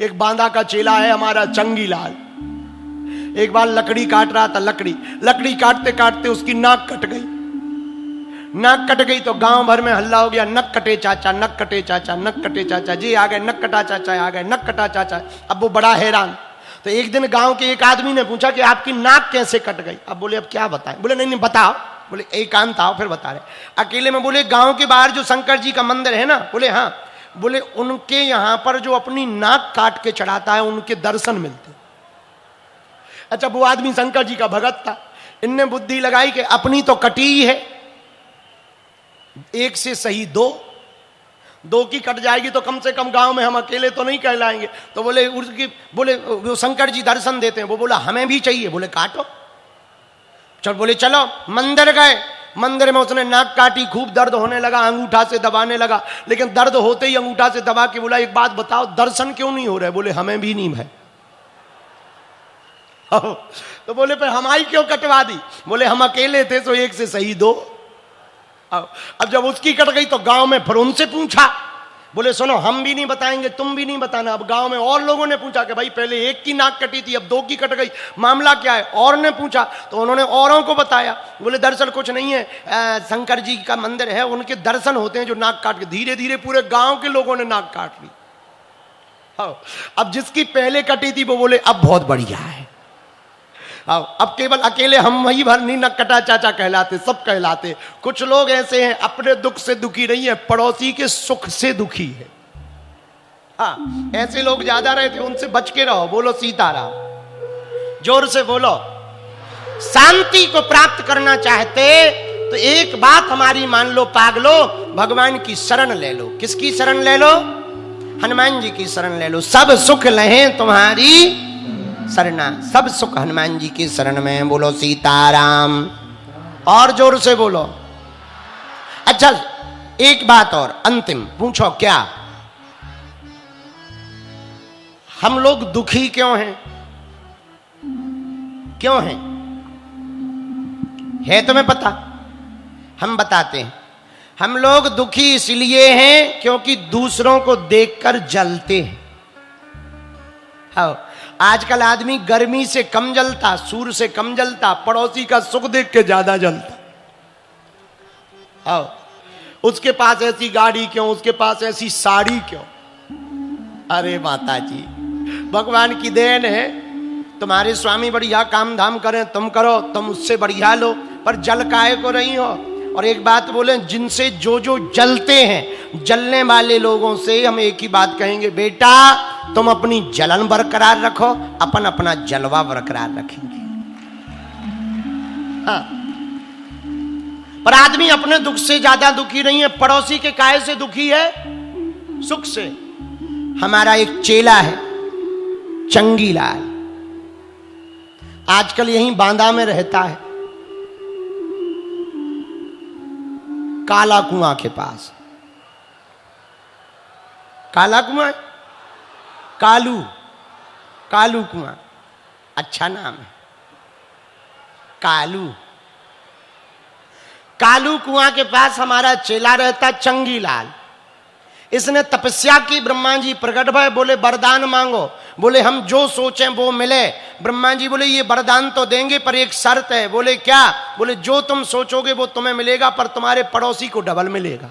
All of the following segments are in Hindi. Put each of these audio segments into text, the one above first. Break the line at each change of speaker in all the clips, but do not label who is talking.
एक बांदा का चेला है हमारा चंगीलाल। एक बार लकड़ी काट रहा था, लकड़ी काटते काटते उसकी नाक कट गई। नाक कट गई तो गांव भर में हल्ला हो गया, नक कटे चाचा, नक कटे चाचा, नक कटे चाचा जी आ गए, नक कटा चाचा आ गए, नक कटा चाचा। अब वो बड़ा हैरान। तो एक दिन गांव के एक आदमी ने पूछा कि आपकी नाक कैसे कट गई? अब बोले अब क्या बताएं? बोले नहीं बताओ। बोले एकांत आओ फिर बता रहे। अकेले में बोले गांव के बाहर जो शंकर जी का मंदिर है ना, बोले हाँ। बोले उनके यहां पर जो अपनी नाक काट के चढ़ाता है उनके दर्शन मिलते। अच्छा, वो आदमी शंकर जी का भगत था। इनने बुद्धि लगाई कि अपनी तो कटी ही है, एक से सही दो की कट जाएगी तो कम से कम गांव में हम अकेले तो नहीं कहलाएंगे। तो बोले वो शंकर जी दर्शन देते हैं। वो बोला हमें भी चाहिए। बोले काटो। चल बोले चलो। मंदिर गए। मंदिर में उसने नाक काटी, खूब दर्द होने लगा, अंगूठा से दबाने लगा। लेकिन दर्द होते ही अंगूठा से दबा के बोला एक बात बताओ, दर्शन क्यों नहीं हो रहे? बोले हमें भी नहीं है। तो बोले पर हमारी क्यों कटवा दी? बोले हम अकेले थे तो एक से सही दो। अब जब उसकी कट गई तो गांव में फिर उनसे पूछा। बोले सुनो, हम भी नहीं बताएंगे, तुम भी नहीं बताना। अब गांव में और लोगों ने पूछा कि भाई पहले एक की नाक कटी थी, अब दो की कट गई, मामला क्या है? और ने पूछा तो उन्होंने औरों को बताया। बोले दरअसल कुछ नहीं है, शंकर जी का मंदिर है, उनके दर्शन होते हैं जो नाक काट के। धीरे धीरे पूरे गांव के लोगों ने नाक काट ली। अब जिसकी पहले कटी थी वो बोले अब बहुत बढ़िया है। अब केवल अकेले हम वही भर नहीं नक कटा चाचा कहलाते, सब कहलाते। कुछ लोग ऐसे हैं अपने दुख से दुखी नहीं है, पड़ोसी के सुख से दुखी है। हाँ, ऐसे लोग ज्यादा रहते, उनसे बच के रहो। बोलो सीताराम, जोर से बोलो। शांति को प्राप्त करना चाहते तो एक बात हमारी मान लो, पागलो, भगवान की शरण ले लो। किसकी शरण ले लो? हनुमान जी की शरण ले लो। सब सुख लहे तुम्हारी शरणा, सब सुख हनुमान जी की शरण में। बोलो सीताराम, और जोर से बोलो। अच्छा, एक बात और अंतिम पूछो, क्या हम लोग दुखी क्यों हैं? क्यों हैं? है तुम्हें पता? हम बताते हैं। हम लोग दुखी इसलिए हैं क्योंकि दूसरों को देखकर जलते हैं। हाँ, आजकल आदमी गर्मी से कम जलता, सूर्य से कम जलता, पड़ोसी का सुख देख के ज्यादा जलता। हाँ, उसके पास ऐसी गाड़ी क्यों, उसके पास ऐसी साड़ी क्यों? अरे माता जी, भगवान की देन है। तुम्हारे स्वामी बढ़िया काम धाम करें, तुम करो, तुम उससे बढ़िया लो, पर जल काहे को रही हो? और एक बात बोले, जिनसे जो जो जलते हैं, जलने वाले लोगों से हम एक ही बात कहेंगे, बेटा तुम अपनी जलन बरकरार रखो, अपन अपना जलवा बरकरार रखेंगे। हाँ, पर आदमी अपने दुख से ज्यादा दुखी नहीं है, पड़ोसी के काहे से दुखी है? सुख से। हमारा एक चेला है चंगीलाल, आजकल यहीं बांदा में रहता है, काला कुआं के पास। काला कुआं, कालू कुआं, अच्छा नाम है, कालू कुआं के पास हमारा चेला रहता चंगीलाल। इसने तपस्या की, ब्रह्मा जी प्रकट भय, बोले वरदान मांगो। बोले हम जो सोचें वो मिले। ब्रह्मा जी बोले ये वरदान तो देंगे पर एक शर्त है। बोले क्या? बोले जो तुम सोचोगे वो तुम्हें मिलेगा, पर तुम्हारे पड़ोसी को डबल मिलेगा।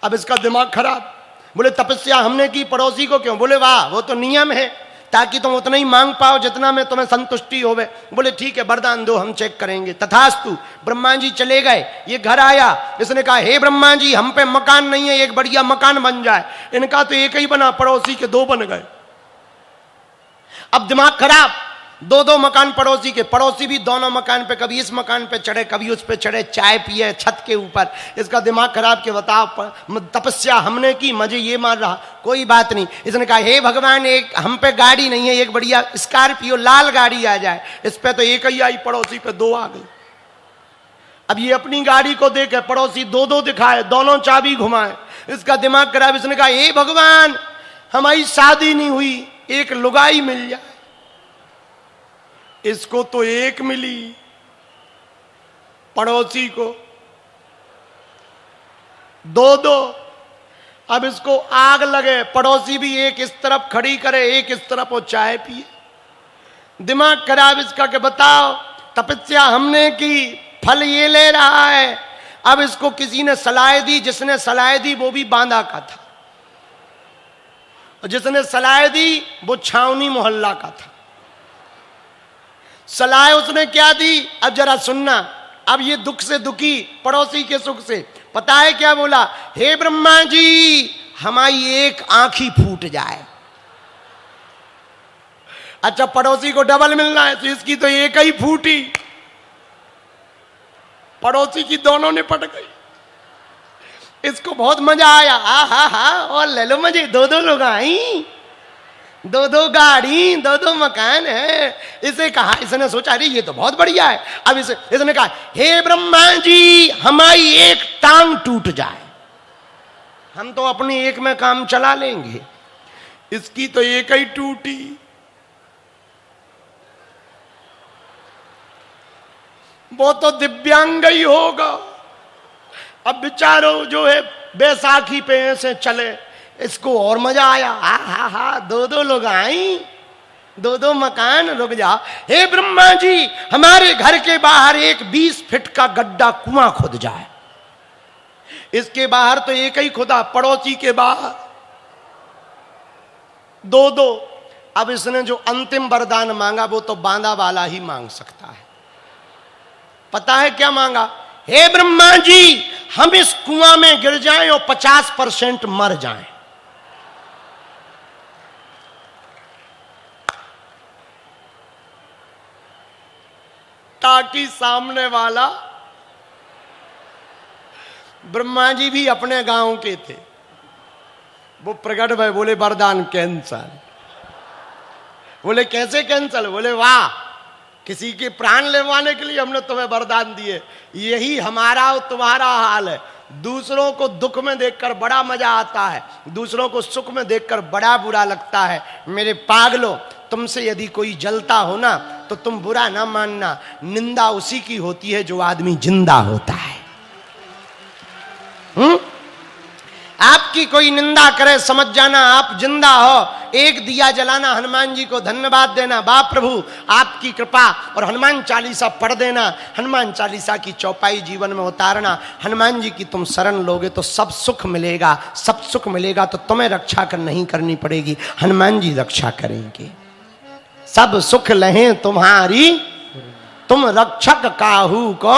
अब इसका दिमाग खराब। बोले तपस्या हमने की, पड़ोसी को क्यों? बोले वाह, वो तो नियम है ताकि तुम उतना ही मांग पाओ जितना में तुम्हें संतुष्टि होवे। बोले ठीक है, वरदान दो, हम चेक करेंगे। तथास्तु। ब्रह्मा जी चले गए। ये घर आया, इसने कहा हे ब्रह्मा जी, हम पे मकान नहीं है, एक बढ़िया मकान बन जाए। इनका तो एक ही बना, पड़ोसी के दो बन गए। अब दिमाग खराब, दो दो मकान पड़ोसी के, पड़ोसी भी दोनों मकान पे, कभी इस मकान पे चढ़े कभी उस पे चढ़े, चाय पिए छत के ऊपर। इसका दिमाग खराब के बताओ, तपस्या हमने की, मजे ये मार रहा, कोई बात नहीं। इसने कहा हे भगवान, एक हम पे गाड़ी नहीं है, एक बढ़िया स्कॉर्पियो लाल गाड़ी आ जाए। इस पे तो एक ही आई, पड़ोसी पे दो आ गई। अब ये अपनी गाड़ी को देखे, पड़ोसी दो दो दिखाए, दोनों चाबी घुमाए। इसका दिमाग खराब। इसने कहा हे भगवान, हमारी शादी नहीं हुई, एक लुगाई मिल जाए। इसको तो एक मिली, पड़ोसी को दो दो। अब इसको आग लगे, पड़ोसी भी एक इस तरफ खड़ी करे, एक इस तरफ वो चाय पिए। दिमाग खराब इसका कि बताओ तपस्या हमने की, फल ये ले रहा है। अब इसको किसी ने सलाह दी, जिसने सलाह दी वो भी बांदा का था, और जिसने सलाह दी वो छावनी मोहल्ला का था। सलाह उसने क्या दी, अब जरा सुनना। अब ये दुख से दुखी, पड़ोसी के सुख से, पता है क्या बोला? हे ब्रह्मा जी, हमारी एक आंख ही फूट जाए। अच्छा, पड़ोसी को डबल मिलना है तो इसकी तो एक ही फूटी, पड़ोसी की दोनों ने पट गई। इसको बहुत मजा आया, हा और ले लो मजे, दो दो लोग आई, दो दो गाड़ी, दो दो मकान है। इसे कहा, इसने सोचा अरे ये तो बहुत बढ़िया है। अब इसने कहा हे ब्रह्मा जी, हमारी एक टांग टूट जाए, हम तो अपनी एक में काम चला लेंगे, इसकी तो एक ही टूटी। वो तो दिव्यांग ही होगा। अब बेचारो जो है बैसाखी पे ऐसे चले, इसको और मजा आया, हा दो दो लोग आई, दो दो मकान, रुक जा। हे ब्रह्मा जी, हमारे घर के बाहर एक 20 फीट का गड्ढा कुआं खुद जाए। इसके बाहर तो एक ही खुदा, पड़ोसी के बाहर दो दो। अब इसने जो अंतिम वरदान मांगा वो तो बांदा वाला ही मांग सकता है। पता है क्या मांगा? हे ब्रह्मा जी, हम इस कुआं में गिर जाएं और 50% मर जाएं। ताकि सामने वाला, ब्रह्मा जी भी अपने गांव के थे, वो प्रकट भय, बोले वरदान कैंसल। बोले कैसे कैंसल? बोले वाह, किसी के प्राण लेवाने के लिए हमने तुम्हें वरदान दिए। यही हमारा और तुम्हारा हाल है। दूसरों को दुख में देखकर बड़ा मजा आता है, दूसरों को सुख में देखकर बड़ा बुरा लगता है। मेरे पागलों, तुमसे यदि कोई जलता हो ना तो तुम बुरा ना मानना, निंदा उसी की होती है जो आदमी जिंदा होता है। आपकी कोई निंदा करे, समझ जाना आप जिंदा हो। एक दिया जलाना, हनुमान जी को धन्यवाद देना, बाप प्रभु आपकी कृपा, और हनुमान चालीसा पढ़ देना। हनुमान चालीसा की चौपाई जीवन में उतारना। हनुमान जी की तुम शरण लोगे तो सब सुख मिलेगा, सब सुख मिलेगा तो तुम्हें रक्षा नहीं करनी पड़ेगी, हनुमान जी रक्षा करेंगे। सब सुख लहें तुम्हारी, तुम रक्षक काहू को,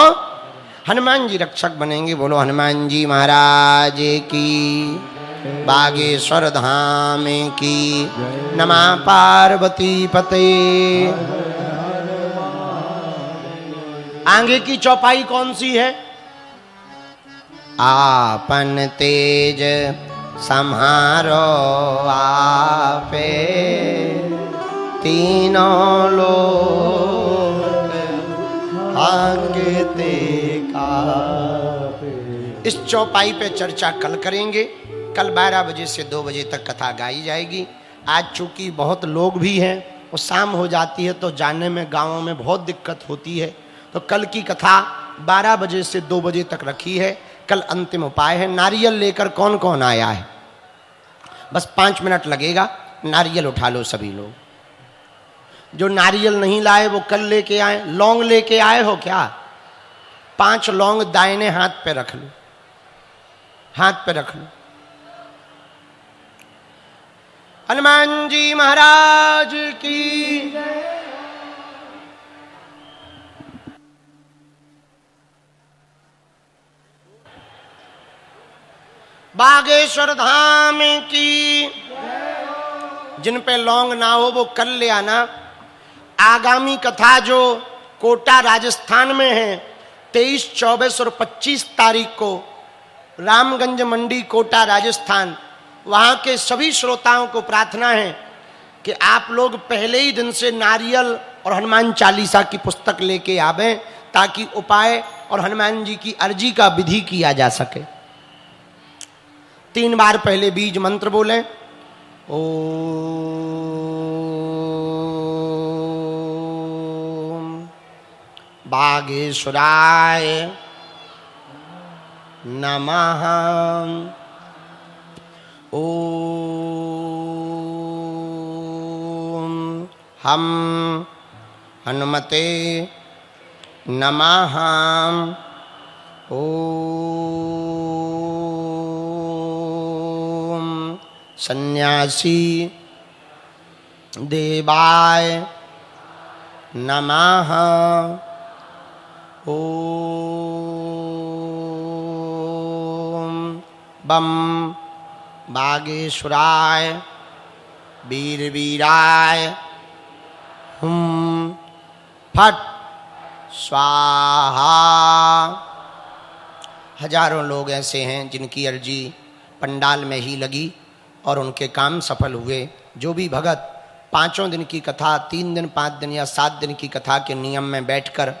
हनुमान जी रक्षक बनेंगे। बोलो हनुमान जी महाराज की, बागेश्वर धाम की, नमः पार्वती पते। आगे की चौपाई कौन सी है? आपन तेज सम्हारो आपे, तीनों लोक आगे देखा। इस चौपाई पे चर्चा कल करेंगे। कल 12 बजे से 2 बजे तक कथा गाई जाएगी। आज चूंकि बहुत लोग भी हैं और शाम हो जाती है तो जाने में गांवों में बहुत दिक्कत होती है, तो कल की कथा 12 बजे से 2 बजे तक रखी है। कल अंतिम उपाय है। नारियल लेकर कौन कौन आया है? बस 5 मिनट लगेगा, नारियल उठा लो सभी लोग। जो नारियल नहीं लाए वो कल लेके आए। लौंग लेके आए हो क्या? 5 लौंग दाहिने हाथ पे रख लो, हाथ पे रख लो। हनुमान जी महाराज की। बागेश्वर धाम की। जिन पे लौंग ना हो वो कल ले आना। आगामी कथा जो कोटा राजस्थान में है, 23, 24 और 25 तारीख को रामगंज मंडी कोटा राजस्थान, वहाँ के सभी श्रोताओं को प्रार्थना है कि आप लोग पहले ही दिन से नारियल और हनुमान चालीसा की पुस्तक लेके आवें, ताकि उपाय और हनुमान जी की अर्जी का विधि किया जा सके। 3 बार पहले बीज मंत्र बोलें। ओम बागेश्वराय नमः। ओम हम हनुमते नमः। ओम सन्यासी देवाय नमः। ओम बम बागेश्वराय वीरवीराय हुम फट स्वाहा। हजारों लोग ऐसे हैं जिनकी अर्जी पंडाल में ही लगी और उनके काम सफल हुए। जो भी भगत 5 दिन की कथा, 3 दिन, 5 दिन या 7 दिन की कथा के नियम में बैठकर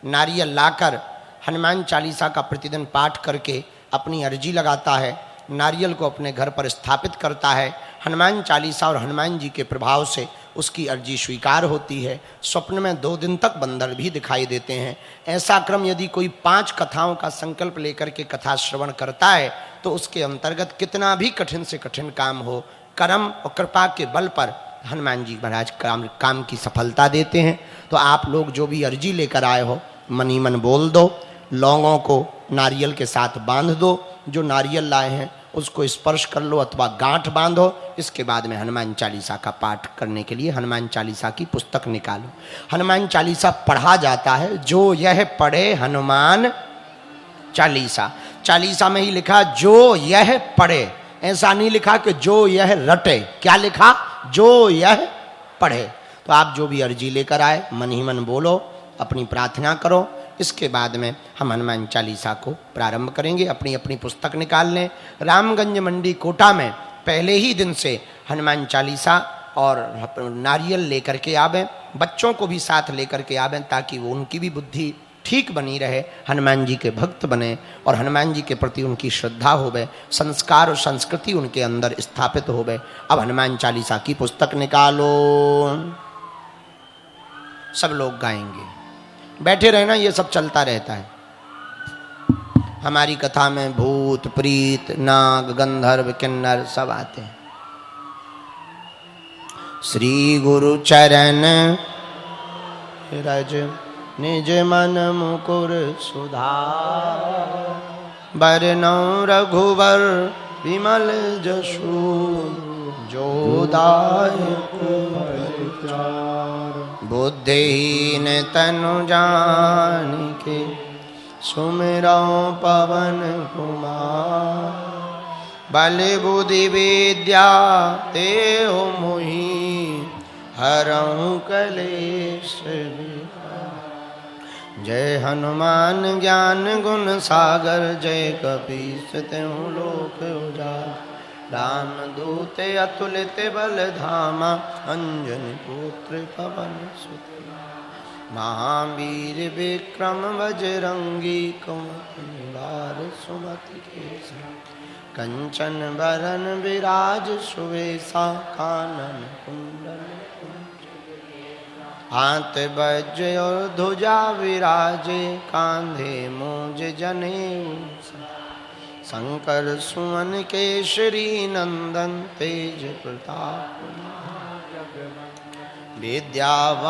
नारियल लाकर हनुमान चालीसा का प्रतिदिन पाठ करके अपनी अर्जी लगाता है, नारियल को अपने घर पर स्थापित करता है, हनुमान चालीसा और हनुमान जी के प्रभाव से उसकी अर्जी स्वीकार होती है। स्वप्न में 2 दिन तक बंदर भी दिखाई देते हैं। ऐसा क्रम यदि कोई 5 कथाओं का संकल्प लेकर के कथा श्रवण करता है तो उसके अंतर्गत कितना भी कठिन से कठिन काम हो, कर्म और कृपा के बल पर हनुमान जी महाराज काम की सफलता देते हैं। तो आप लोग जो भी अर्जी लेकर आए हो मन ही मन बोल दो, लौंगों को नारियल के साथ बांध दो, जो नारियल लाए हैं उसको स्पर्श कर लो अथवा गांठ बांधो। इसके बाद में हनुमान चालीसा का पाठ करने के लिए हनुमान चालीसा की पुस्तक निकालो। हनुमान चालीसा पढ़ा जाता है, जो यह पढ़े हनुमान चालीसा। चालीसा में ही लिखा जो यह पढ़े, ऐसा नहीं लिखा कि जो यह रटे। क्या लिखा? जो यह पढ़े। तो आप जो भी अर्जी लेकर आए मन ही मन बोलो, अपनी प्रार्थना करो। इसके बाद में हम हनुमान चालीसा को प्रारंभ करेंगे। अपनी अपनी पुस्तक निकाल लें। रामगंज मंडी कोटा में पहले ही दिन से हनुमान चालीसा और नारियल लेकर के आवें, बच्चों को भी साथ लेकर के आवें ताकि वो उनकी भी बुद्धि ठीक बनी रहे, हनुमान जी के भक्त बने और हनुमान जी के प्रति उनकी श्रद्धा होवे, संस्कार और संस्कृति उनके अंदर स्थापित होवे। अब हनुमान चालीसा की पुस्तक निकालो। सब लोग गाएंगे, बैठे रहना, ये सब चलता रहता है। हमारी कथा में भूत प्रीत नाग गंधर्व किन्नर सब आते हैं। श्री गुरु चरण रज निज मन मुकुर सुधार, बरनौ रघुवर विमल जसु, जो दायक बुद्धिहीन तनु जानिके, सुमिरौ पवन कुमार, बल बुद्धि विद्या देहु मोहि, हरौ कलेश विकार। जय हनुमान ज्ञान गुण सागर, जय कपीस तिहुँ लोक उजागर। राम दूत अतुलित बल धामा, अंजनी पुत्र पवन सुत। महावीर विक्रम बजरंगी, कुमकुंभार सुमति केसरी। कंचन बरन विराज सुवेशा, कानन कुंडल हाथ वज्र और ध्वजा विराजे, कांधे मूंज जनेऊ। शंकर सुमन केसरी नंदन, तेज प्रताप विद्यावान